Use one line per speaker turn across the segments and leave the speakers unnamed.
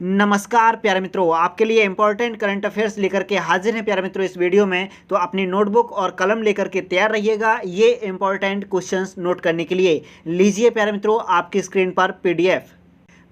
नमस्कार प्यारे मित्रों, आपके लिए इंपॉर्टेंट करंट अफेयर्स लेकर के हाजिर हैं प्यारे मित्रों इस वीडियो में। तो अपनी नोटबुक और कलम लेकर के तैयार रहिएगा ये इंपॉर्टेंट क्वेश्चंस नोट करने के लिए। लीजिए प्यारे मित्रों आपकी स्क्रीन पर पीडीएफ।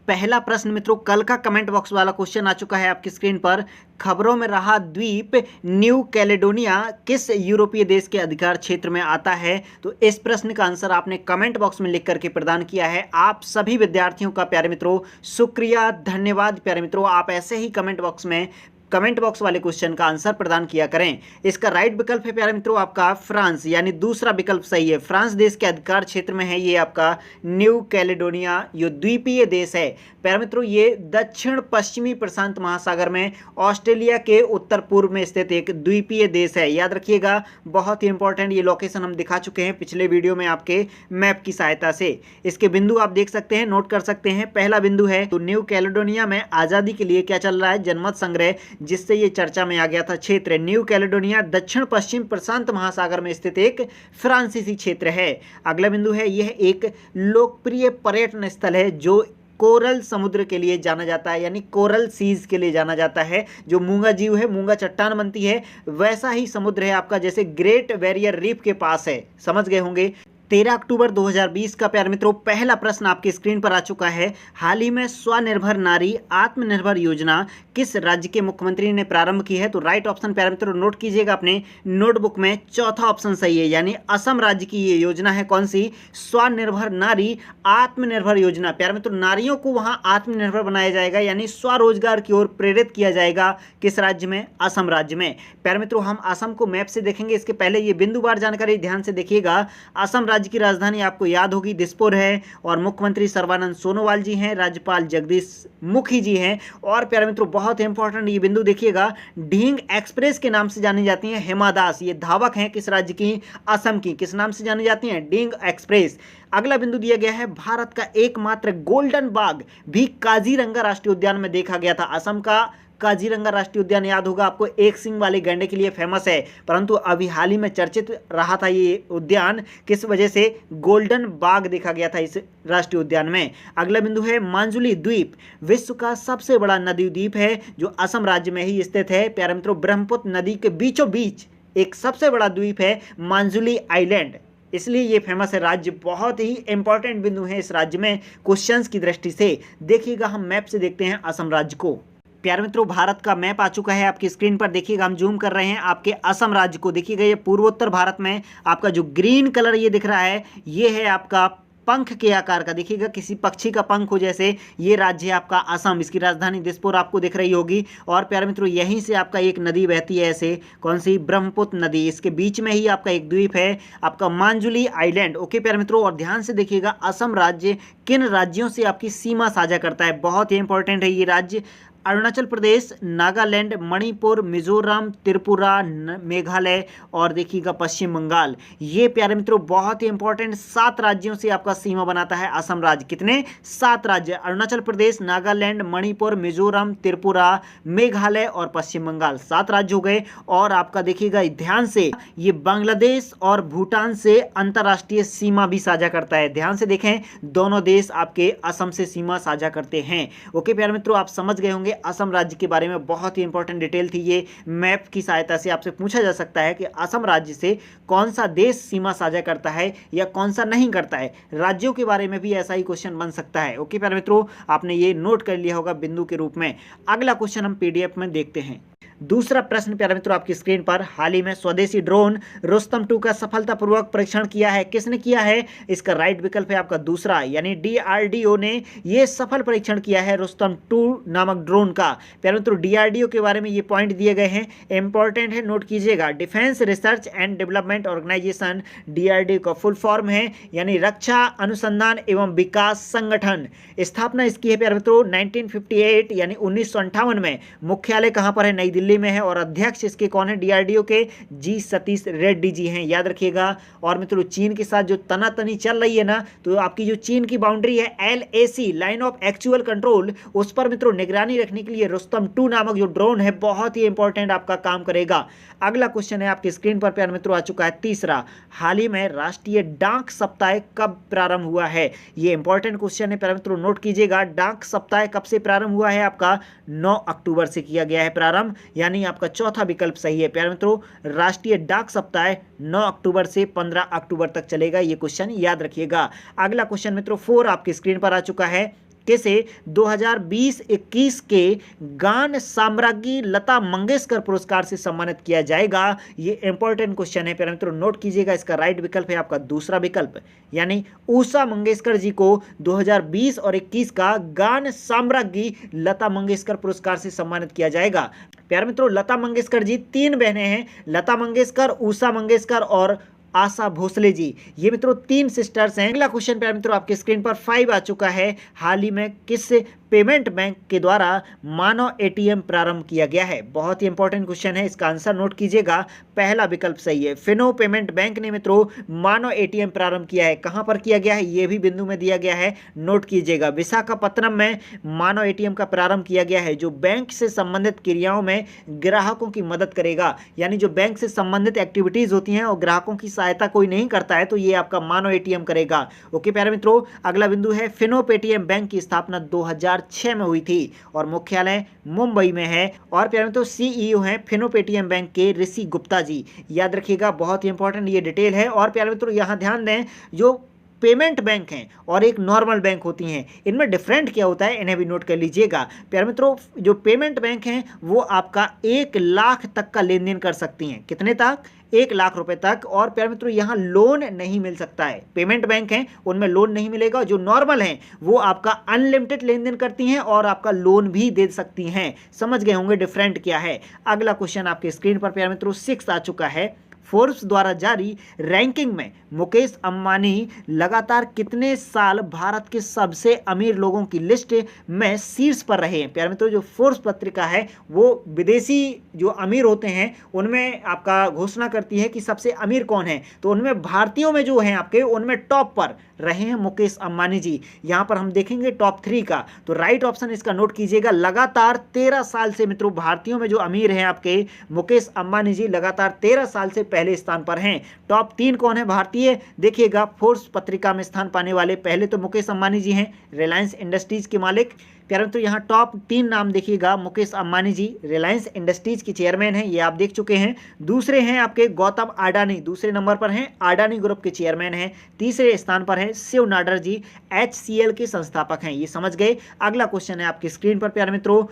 पहला प्रश्न मित्रों, कल का कमेंट बॉक्स वाला क्वेश्चन आ चुका है आपकी स्क्रीन पर। खबरों में रहा द्वीप न्यू कैलेडोनिया किस यूरोपीय देश के अधिकार क्षेत्र में आता है? तो इस प्रश्न का आंसर आपने कमेंट बॉक्स में लिख करके प्रदान किया है। आप सभी विद्यार्थियों का प्यारे मित्रों शुक्रिया, धन्यवाद प्यारे मित्रों। आप ऐसे ही कमेंट बॉक्स वाले क्वेश्चन का आंसर प्रदान किया करें। इसका राइट विकल्प है प्यारे मित्रों आपका फ्रांस, यानी दूसरा विकल्प सही है। फ्रांस देश के अधिकार क्षेत्र में है ये आपका न्यू कैलेडोनिया, ये द्वीपीय देश है प्यारे मित्रों। ये दक्षिण पश्चिमी प्रशांत महासागर में ऑस्ट्रेलिया के उत्तर पूर्व में स्थित एक द्वीपीय देश है। याद रखिएगा, बहुत ही इंपॉर्टेंट ये लोकेशन हम दिखा चुके हैं पिछले वीडियो में आपके मैप की सहायता से। इसके बिंदु आप देख सकते हैं, नोट कर सकते हैं। पहला बिंदु है तो न्यू कैलेडोनिया में आज़ादी के लिए क्या चल रहा है? जनमत संग्रह, जिससे ये चर्चा में आ गया था। क्षेत्र न्यू कैलेडोनिया दक्षिण पश्चिम प्रशांत महासागर में स्थित एक फ्रांसीसी क्षेत्र है। अगला बिंदु है, यह एक लोकप्रिय पर्यटन स्थल है जो कोरल समुद्र के लिए जाना जाता है, यानी कोरल सीज के लिए जाना जाता है। जो मूंगा जीव है, मूंगा चट्टान बनती है, वैसा ही समुद्र है आपका जैसे ग्रेट बैरियर रीफ के पास है। समझ गए होंगे। 13 अक्टूबर 2020 का प्यारे मित्रों पहला प्रश्न आपकी स्क्रीन पर आ चुका है। हाल ही में स्वनिर्भर नारी आत्मनिर्भर योजना किस राज्य के मुख्यमंत्री ने प्रारंभ की है? तो राइट ऑप्शन प्यारे मित्रों नोट कीजिएगा अपने नोटबुक में, चौथा ऑप्शन सही है, यानी असम राज्य की ये योजना है। कौन सी? स्वनिर्भर नारी आत्मनिर्भर योजना। प्यारे मित्रों नारियों को वहां आत्मनिर्भर बनाया जाएगा, यानी स्वरोजगार की ओर प्रेरित किया जाएगा। किस राज्य में? असम राज्य में। प्यारे मित्रों हम असम को मैप से देखेंगे, इसके पहले ये बिंदुवार जानकारी ध्यान से देखिएगा। असम राज्य की राजधानी आपको याद होगी दिसपुर है, और मुख्यमंत्री सर्बानंद सोनोवाल जी हैं, राज्यपाल जगदीश मुखी जी हैं। और प्यारे मित्रों बहुत इंपॉर्टेंट ये बिंदु देखिएगा, ढींग एक्सप्रेस के नाम से जानी जाती हैं हेमा दास। ये धावक हैं किस राज्य की? असम की। किस नाम से जानी जाती हैं? ढींग एक्सप्रेस। अगला बिंदु दिया गया है, भारत का एकमात्र गोल्डन बाघ भी काजीरंगा राष्ट्रीय उद्यान में देखा गया था। असम का काजीरंगा राष्ट्रीय उद्यान याद होगा आपको, एक सिंग वाले गैंडे के लिए फेमस है, परंतु अभी हाल ही में चर्चित रहा था ये उद्यान। किस वजह से? गोल्डन बाघ देखा गया था इस राष्ट्रीय उद्यान में। अगला बिंदु है, मांजुली द्वीप विश्व का सबसे बड़ा नदी द्वीप है जो असम राज्य में ही स्थित है। प्यारे मित्रों ब्रह्मपुत्र नदी के बीचों बीच एक सबसे बड़ा द्वीप है मांजुली आइलैंड, इसलिए ये फेमस है राज्य। बहुत ही इंपॉर्टेंट बिंदु है इस राज्य में क्वेश्चंस की दृष्टि से। देखिएगा हम मैप से देखते हैं असम राज्य को। प्यारे मित्रों भारत का मैप आ चुका है आपकी स्क्रीन पर, देखिएगा हम जूम कर रहे हैं आपके असम राज्य को। देखिएगा ये पूर्वोत्तर भारत में आपका जो ग्रीन कलर ये दिख रहा है, ये है आपका पंख के आकार का, देखिएगा किसी पक्षी का पंख हो जैसे। ये राज्य है आपका असम, इसकी राजधानी दिसपुर आपको दिख रही होगी। और प्यारे मित्रों यहीं से आपका एक नदी बहती है ऐसे, कौन सी? ब्रह्मपुत्र नदी। इसके बीच में ही आपका एक द्वीप है आपका मांजुली आइलैंड। ओके प्यारे मित्रों, और ध्यान से देखिएगा असम राज्य किन राज्यों से आपकी सीमा साझा करता है? बहुत ही इंपॉर्टेंट है ये राज्य। अरुणाचल प्रदेश, नागालैंड, मणिपुर, मिजोरम, त्रिपुरा, मेघालय और देखिएगा पश्चिम बंगाल। ये प्यारे मित्रों बहुत ही इंपॉर्टेंट 7 राज्यों से आपका सीमा बनाता है असम राज्य। कितने? 7 राज्य, अरुणाचल प्रदेश, नागालैंड, मणिपुर, मिजोरम, त्रिपुरा, मेघालय और पश्चिम बंगाल, 7 राज्य हो गए। और आपका देखिएगा ध्यान से, ये बांग्लादेश और भूटान से अंतर्राष्ट्रीय सीमा भी साझा करता है। ध्यान से देखें, दोनों देश आपके असम से सीमा साझा करते हैं। ओके प्यारे मित्रों आप समझ गए होंगे असम राज्य के बारे में। बहुत ही इंपॉर्टेंट डिटेल थी ये। मैप की सहायता से आपसे पूछा जा सकता है कि असम राज्य से कौन सा देश सीमा साझा करता है या कौन सा नहीं करता है। राज्यों के बारे में भी ऐसा ही क्वेश्चन बन सकता है। ओके प्यारे मित्रों आपने ये नोट कर लिया होगा बिंदु के रूप में। अगला क्वेश्चन हम पीडीएफ में देखते हैं। दूसरा प्रश्न प्यारे मित्रों आपकी स्क्रीन पर, हाल ही में स्वदेशी ड्रोन रुस्तम 2 का सफलतापूर्वक परीक्षण किया है। किसने किया है? इसका राइट विकल्प है आपका दूसरा, यानी डीआरडीओ ने ये सफल परीक्षण किया है रुस्तम 2 नामक ड्रोन का। प्यारे मित्रों डीआरडीओ के बारे में ये पॉइंट दिए गए हैं, इंपॉर्टेंट है, नोट कीजिएगा। Defence research and development organisation, DRDO का फुल फॉर्म है, यानी रक्षा अनुसंधान एवं विकास संगठन। स्थापना इसकी है प्यारे मित्रों 1958, यानी 1958 में। मुख्यालय कहाँ पर है? नई दिल्ली दिल्ली में है और अध्यक्ष इसके कौन है, डीआरडीओ के जी सतीश रेड्डी जी हैं, याद रखिएगा। और मित्रों चीन के साथ जो तनातनी चल रही है ना, तो आपकी जो चीन की बाउंड्री है LAC, line of actual control, उस पर मित्रों निगरानी रखने के लिए रुस्तम 2 नामक जो ड्रोन है बहुत ही इंपॉर्टेंट आपका काम करेगा। अगला क्वेश्चन है आपकी स्क्रीन पर प्यारे मित्रों आ चुका है तीसरा, हाल ही में राष्ट्रीय डाक सप्ताह कब प्रारंभ हुआ है। ये इंपॉर्टेंट क्वेश्चन है प्यारे मित्रों, नोट कीजिएगा। डाक सप्ताह कब से प्रारंभ हुआ है, आपका 9 अक्टूबर से किया गया है प्रारंभ, यानी आपका चौथा विकल्प सही है प्यारे मित्रों। राष्ट्रीय डाक सप्ताह 9 अक्टूबर से 15 अक्टूबर तक चलेगा, ये क्वेश्चन याद रखिएगा। अगला क्वेश्चन मित्रों 4 आपकी स्क्रीन पर आ चुका है, किसे 2020-21 के गान साम्राज्ञी लता मंगेशकर पुरस्कार से सम्मानित किया जाएगा। ये इंपॉर्टेंट क्वेश्चन है प्यारे मित्रों, नोट कीजिएगा। इसका राइट विकल्प है आपका दूसरा विकल्प, यानी उषा मंगेशकर जी को 2020 और 21 का गान साम्राज्ञी लता मंगेशकर पुरस्कार से सम्मानित किया जाएगा। प्यारे मित्रों लता मंगेशकर जी 3 बहनें हैं, लता मंगेशकर, उषा मंगेशकर और आशा भोसले जी, ये मित्रों 3 सिस्टर्स हैं। अगला क्वेश्चन प्यारे मित्रों आपके स्क्रीन पर 5 आ चुका है, हाल ही में किस पेमेंट बैंक के द्वारा मानव एटीएम प्रारंभ किया गया है। बहुत ही इंपॉर्टेंट क्वेश्चन है, इसका आंसर नोट कीजिएगा। पहला विकल्प सही है, फिनो पेमेंट बैंक ने मित्रों मानव एटीएम प्रारंभ किया है। कहां पर किया गया है, यह भी बिंदु में दिया गया है, नोट कीजिएगा। विशाखापत्तनम में मानव एटीएम का प्रारंभ किया गया है, जो बैंक से संबंधित क्रियाओं में ग्राहकों की मदद करेगा। यानी जो बैंक से संबंधित एक्टिविटीज होती हैं और ग्राहकों की सहायता कोई नहीं करता है, तो ये आपका मानव एटीएम करेगा। ओके प्यारे मित्रों, अगला बिंदु है, फिनो पेटीएम बैंक की स्थापना 2006 में हुई थी और मुख्यालय मुंबई में है। और प्यारे मित्रों सीईओ हैं फिनो पेटीएम बैंक के ऋषि गुप्ता जी, याद रखिएगा, बहुत ही इंपॉर्टेंट ये डिटेल है। और प्यारे मित्रों यहाँ ध्यान दें, जो पेमेंट बैंक हैं और एक नॉर्मल बैंक होती हैं, इनमें डिफरेंट क्या होता है, इन्हें भी नोट कर लीजिएगा। प्यारे मित्रों जो पेमेंट बैंक हैं वो आपका 1 लाख तक का लेन देन कर सकती हैं, कितने तक, 1 लाख रुपए तक। और प्यारे मित्रों यहाँ लोन नहीं मिल सकता है, पेमेंट बैंक हैं उनमें लोन नहीं मिलेगा। जो नॉर्मल हैं वो आपका अनलिमिटेड लेन देन करती हैं और आपका लोन भी दे सकती हैं। समझ गए होंगे डिफरेंट क्या है। अगला क्वेश्चन आपके स्क्रीन पर प्यारे मित्रों 6 आ चुका है, फोर्ब्स द्वारा जारी रैंकिंग में मुकेश अंबानी लगातार कितने साल भारत के सबसे अमीर लोगों की लिस्ट में शीर्ष पर रहे हैं। प्यारे मित्रों जो फोर्ब्स पत्रिका है वो विदेशी जो अमीर होते हैं उनमें आपका घोषणा करती है कि सबसे अमीर कौन है, तो उनमें भारतीयों में जो हैं आपके उनमें टॉप पर रहे हैं मुकेश अंबानी जी। यहाँ पर हम देखेंगे टॉप 3 का, तो राइट ऑप्शन इसका नोट कीजिएगा। लगातार 13 साल से मित्रों भारतीयों में जो अमीर हैं आपके मुकेश अंबानी जी लगातार 13 साल से पहले स्थान पर हैं। टॉप 3 कौन है भारतीय, देखिएगा फोर्ब्स पत्रिका में स्थान पाने वाले, पहले तो मुकेश अंबानी जी हैं, रिलायंस इंडस्ट्रीज के मालिक। प्यारे मित्रों यहाँ टॉप 3 नाम देखिएगा, मुकेश अंबानी जी रिलायंस इंडस्ट्रीज के चेयरमैन हैं, ये आप देख चुके हैं। दूसरे हैं आपके गौतम अडानी, दूसरे नंबर पर हैं, अडानी ग्रुप के चेयरमैन हैं। तीसरे स्थान पर हैं शिव नाडर जी, HCL के संस्थापक हैं, ये समझ गए। अगला क्वेश्चन है आपकी स्क्रीन पर प्यारे मित्रों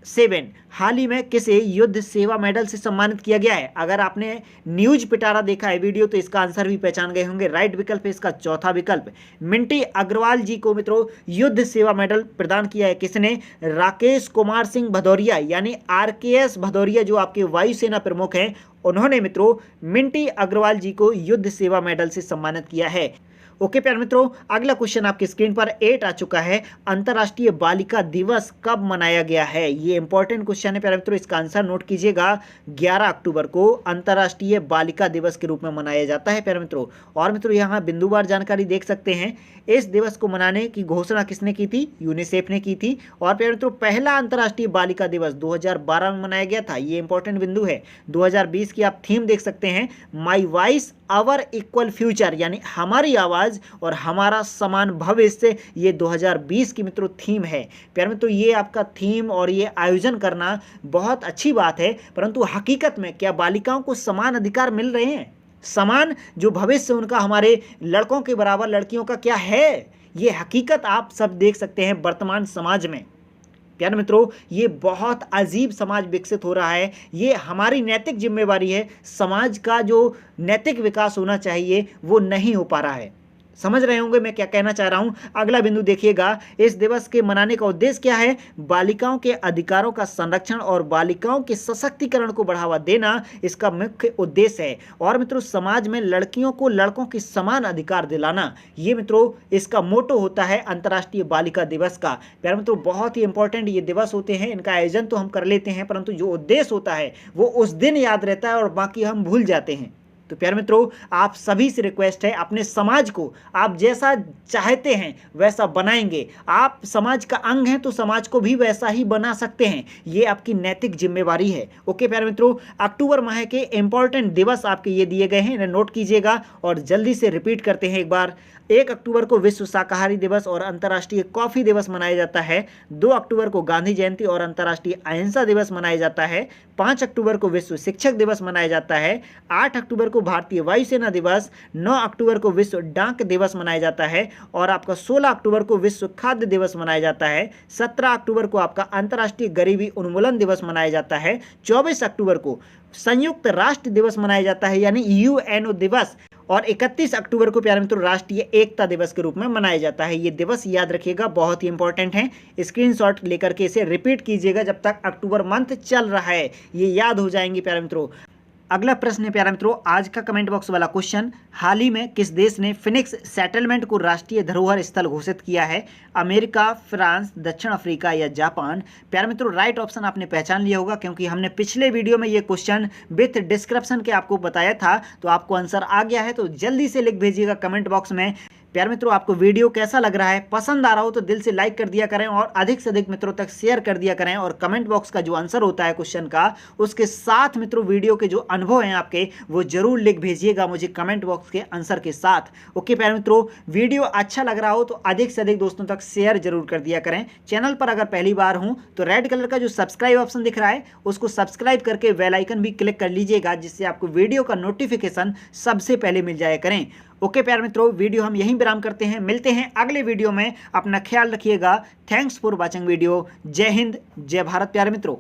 7, हाल ही में किसे युद्ध सेवा मेडल से सम्मानित किया गया है। अगर आपने न्यूज पिटारा देखा है वीडियो तो इसका आंसर भी पहचान गए होंगे। राइट विकल्प है इसका चौथा विकल्प, मिंटी अग्रवाल जी को मित्रों युद्ध सेवा मेडल प्रदान किया है किसने, राकेश कुमार सिंह भदौरिया, यानी RKS भदौरिया जो आपके वायुसेना प्रमुख हैं, उन्होंने मित्रों मिंटी अग्रवाल जी को युद्ध सेवा मेडल से सम्मानित किया है। ओके प्यारे मित्रों अगला क्वेश्चन आपकी स्क्रीन पर 8 आ चुका है, अंतर्राष्ट्रीय बालिका दिवस कब मनाया गया है। ये इंपॉर्टेंट क्वेश्चन है प्यारे मित्रों, इसका आंसर नोट कीजिएगा। 11 अक्टूबर को अंतर्राष्ट्रीय बालिका दिवस के रूप में मनाया जाता है प्यारे मित्रों। और मित्रों यहाँ बिंदुवार जानकारी देख सकते हैं, इस दिवस को मनाने की घोषणा किसने की थी, यूनिसेफ ने की थी। और प्यारे मित्रों पहला अंतर्राष्ट्रीय बालिका दिवस 2012 में मनाया गया था, ये इंपॉर्टेंट बिंदु है। 2020 की आप थीम देख सकते हैं, my voice our equal future, यानी हमारी आवाज और हमारा समान भविष्य, ये 2020 की मित्रों थीम है। प्यारे मित्रों ये आपका थीम और ये आयोजन करना बहुत अच्छी बात है, परंतु हकीकत में क्या बालिकाओं को समान अधिकार मिल रहे हैं, समान जो भविष्य उनका हमारे लड़कों के बराबर लड़कियों का क्या है, ये हकीकत आप सब देख सकते हैं वर्तमान समाज में। प्यारे मित्रों ये बहुत अजीब समाज विकसित हो रहा है, ये हमारी नैतिक जिम्मेवारी है। समाज का जो नैतिक विकास होना चाहिए वो नहीं हो पा रहा है। समझ रहे होंगे मैं क्या कहना चाह रहा हूं। अगला बिंदु देखिएगा, इस दिवस के मनाने का उद्देश्य क्या है? बालिकाओं के अधिकारों का संरक्षण और बालिकाओं के सशक्तिकरण को बढ़ावा देना इसका मुख्य उद्देश्य है। और मित्रों, समाज में लड़कियों को लड़कों की समान अधिकार दिलाना, ये मित्रों इसका मोटो होता है अंतर्राष्ट्रीय बालिका दिवस का। प्यारे मित्रों, बहुत ही इंपॉर्टेंट ये दिवस होते हैं, इनका आयोजन तो हम कर लेते हैं परंतु जो उद्देश्य होता है वो उस दिन याद रहता है और बाकी हम भूल जाते हैं। तो प्यारे मित्रों, आप सभी से रिक्वेस्ट है, अपने समाज को आप जैसा चाहते हैं वैसा बनाएंगे। आप समाज का अंग हैं तो समाज को भी वैसा ही बना सकते हैं, ये आपकी नैतिक जिम्मेवारी है। ओके प्यारे मित्रों, अक्टूबर माह के इंपॉर्टेंट दिवस आपके ये दिए गए हैं, इन्हें नोट कीजिएगा और जल्दी से रिपीट करते हैं एक बार। 1 अक्टूबर को विश्व शाकाहारी दिवस और अंतर्राष्ट्रीय कॉफी दिवस मनाया जाता है। 2 अक्टूबर को गांधी जयंती और अंतर्राष्ट्रीय अहिंसा दिवस मनाया जाता है। 5 अक्टूबर को विश्व शिक्षक दिवस मनाया जाता है। 8 अक्टूबर को भारतीय वायुसेना दिवस। 9 अक्टूबर को विश्व डाक दिवस मनाया जाता है और आपका 16 अक्टूबर को विश्व खाद्य दिवस मनाया जाता है। 17 अक्टूबर को आपका अंतर्राष्ट्रीय गरीबी उन्मूलन दिवस मनाया जाता है। 24 अक्टूबर को संयुक्त राष्ट्र दिवस मनाया जाता है यानी यूएनओ दिवस। और 31 अक्टूबर को प्यारे मित्रों राष्ट्रीय एकता दिवस के रूप में मनाया जाता है। ये दिवस याद रखिएगा, बहुत ही इंपॉर्टेंट है। स्क्रीनशॉट लेकर के इसे रिपीट कीजिएगा जब तक अक्टूबर मंथ चल रहा है, ये याद हो जाएंगे प्यारे मित्रों। अगला प्रश्न है प्यारे मित्रों, आज का कमेंट बॉक्स वाला क्वेश्चन, हाल ही में किस देश ने फिनिक्स सेटलमेंट को राष्ट्रीय धरोहर स्थल घोषित किया है? अमेरिका, फ्रांस, दक्षिण अफ्रीका या जापान? प्यारे मित्रों, राइट ऑप्शन आपने पहचान लिया होगा क्योंकि हमने पिछले वीडियो में ये क्वेश्चन विथ डिस्क्रिप्शन के आपको बताया था, तो आपको आंसर आ गया है। तो जल्दी से लिख भेजिएगा कमेंट बॉक्स में। प्यारे मित्रों, आपको वीडियो कैसा लग रहा है? पसंद आ रहा हो तो दिल से लाइक कर दिया करें और अधिक से अधिक मित्रों तक शेयर कर दिया करें। और कमेंट बॉक्स का जो आंसर होता है क्वेश्चन का, उसके साथ मित्रों वीडियो के जो अनुभव हैं आपके, वो जरूर लिख भेजिएगा मुझे कमेंट बॉक्स के आंसर के साथ। ओके प्यारे मित्रों, वीडियो अच्छा लग रहा हो तो अधिक से अधिक दोस्तों तक शेयर जरूर कर दिया करें। चैनल पर अगर पहली बार हूं तो रेड कलर का जो सब्सक्राइब ऑप्शन दिख रहा है उसको सब्सक्राइब करके बेल आइकन भी क्लिक कर लीजिएगा, जिससे आपको वीडियो का नोटिफिकेशन सबसे पहले मिल जाया करें। ओके प्यारे मित्रों, वीडियो हम यहीं विराम करते हैं, मिलते हैं अगले वीडियो में। अपना ख्याल रखिएगा। Thanks for watching video. जय हिंद, जय भारत प्यारे मित्रों।